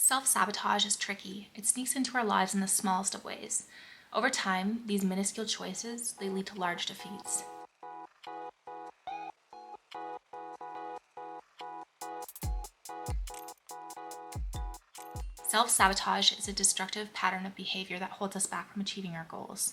Self-sabotage is tricky. It sneaks into our lives in the smallest of ways. Over time, these minuscule choices, they lead to large defeats. Self-sabotage is a destructive pattern of behavior that holds us back from achieving our goals.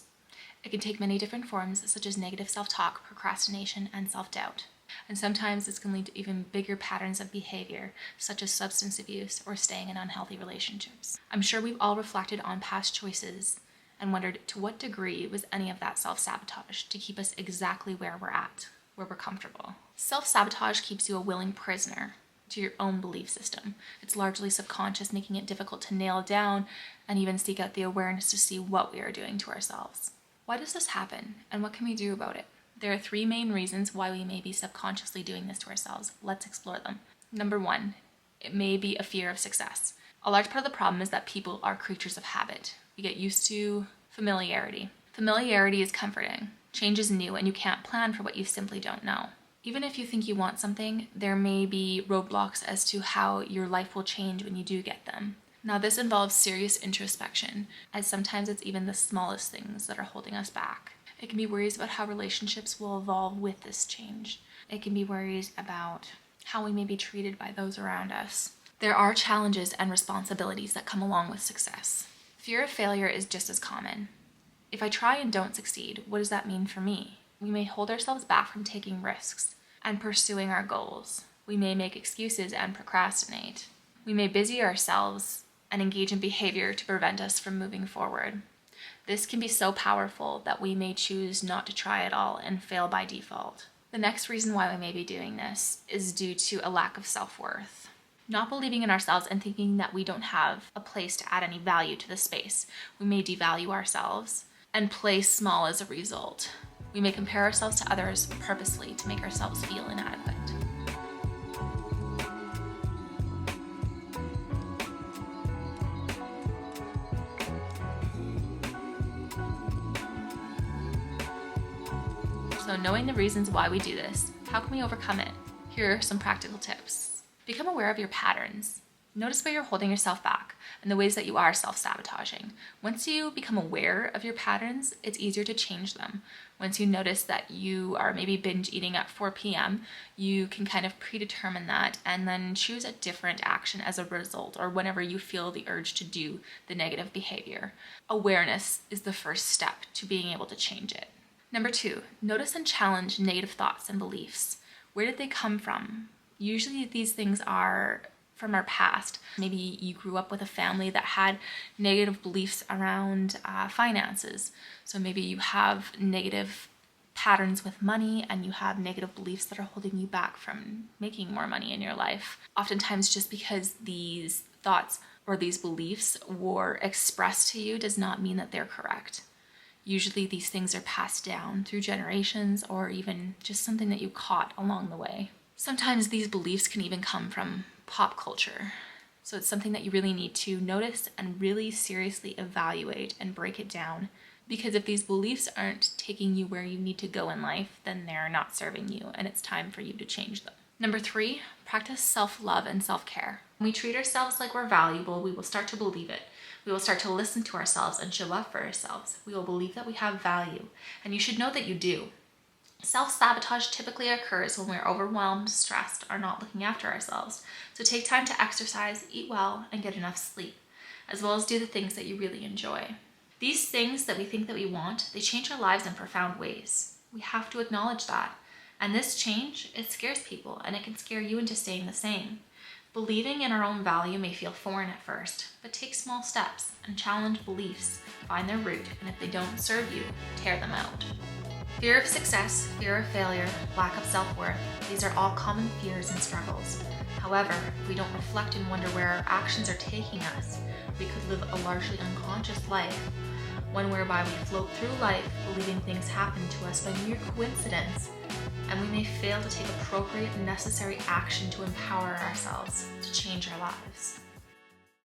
It can take many different forms, such as negative self-talk, procrastination, and self-doubt. And sometimes this can lead to even bigger patterns of behavior, such as substance abuse or staying in unhealthy relationships. I'm sure we've all reflected on past choices and wondered to what degree was any of that self-sabotage to keep us exactly where we're at, where we're comfortable. Self-sabotage keeps you a willing prisoner to your own belief system. It's largely subconscious, making it difficult to nail down and even seek out the awareness to see what we are doing to ourselves. Why does this happen, and what can we do about it? There are three main reasons why we may be subconsciously doing this to ourselves. Let's explore them. Number one, it may be a fear of success. A large part of the problem is that people are creatures of habit. We get used to familiarity. Familiarity is comforting. Change is new, and you can't plan for what you simply don't know. Even if you think you want something, there may be roadblocks as to how your life will change when you do get them. Now, this involves serious introspection, as sometimes it's even the smallest things that are holding us back. It can be worries about how relationships will evolve with this change. It can be worries about how we may be treated by those around us. There are challenges and responsibilities that come along with success. Fear of failure is just as common. If I try and don't succeed, what does that mean for me? We may hold ourselves back from taking risks and pursuing our goals. We may make excuses and procrastinate. We may busy ourselves and engage in behavior to prevent us from moving forward. This can be so powerful that we may choose not to try at all and fail by default. The next reason why we may be doing this is due to a lack of self-worth. Not believing in ourselves and thinking that we don't have a place to add any value to the space. We may devalue ourselves and play small as a result. We may compare ourselves to others purposely to make ourselves feel inadequate. So knowing the reasons why we do this, how can we overcome it? Here are some practical tips. Become aware of your patterns. Notice where you're holding yourself back and the ways that you are self-sabotaging. Once you become aware of your patterns, it's easier to change them. Once you notice that you are maybe binge eating at 4 p.m., you can kind of predetermine that and then choose a different action as a result, or whenever you feel the urge to do the negative behavior. Awareness is the first step to being able to change it. Number two, notice and challenge negative thoughts and beliefs. Where did they come from? Usually these things are from our past. Maybe you grew up with a family that had negative beliefs around finances. So maybe you have negative patterns with money and you have negative beliefs that are holding you back from making more money in your life. Oftentimes just because these thoughts or these beliefs were expressed to you does not mean that they're correct. Usually these things are passed down through generations or even just something that you caught along the way. Sometimes these beliefs can even come from pop culture. So it's something that you really need to notice and really seriously evaluate and break it down. Because if these beliefs aren't taking you where you need to go in life, then they're not serving you and it's time for you to change them. Number three, practice self-love and self-care. When we treat ourselves like we're valuable, we will start to believe it. We will start to listen to ourselves and show up for ourselves. We will believe that we have value, and you should know that you do. Self-sabotage typically occurs when we're overwhelmed, stressed, or not looking after ourselves. So take time to exercise, eat well, and get enough sleep, as well as do the things that you really enjoy. These things that we think that we want, they change our lives in profound ways. We have to acknowledge that. And this change, it scares people, and it can scare you into staying the same. Believing in our own value may feel foreign at first, but take small steps and challenge beliefs, find their root, and if they don't serve you, tear them out. Fear of success, fear of failure, lack of self-worth, these are all common fears and struggles. However, if we don't reflect and wonder where our actions are taking us, we could live a largely unconscious life, one whereby we float through life believing things happen to us by mere coincidence, and we may fail to take appropriate and necessary action to empower ourselves to change our lives.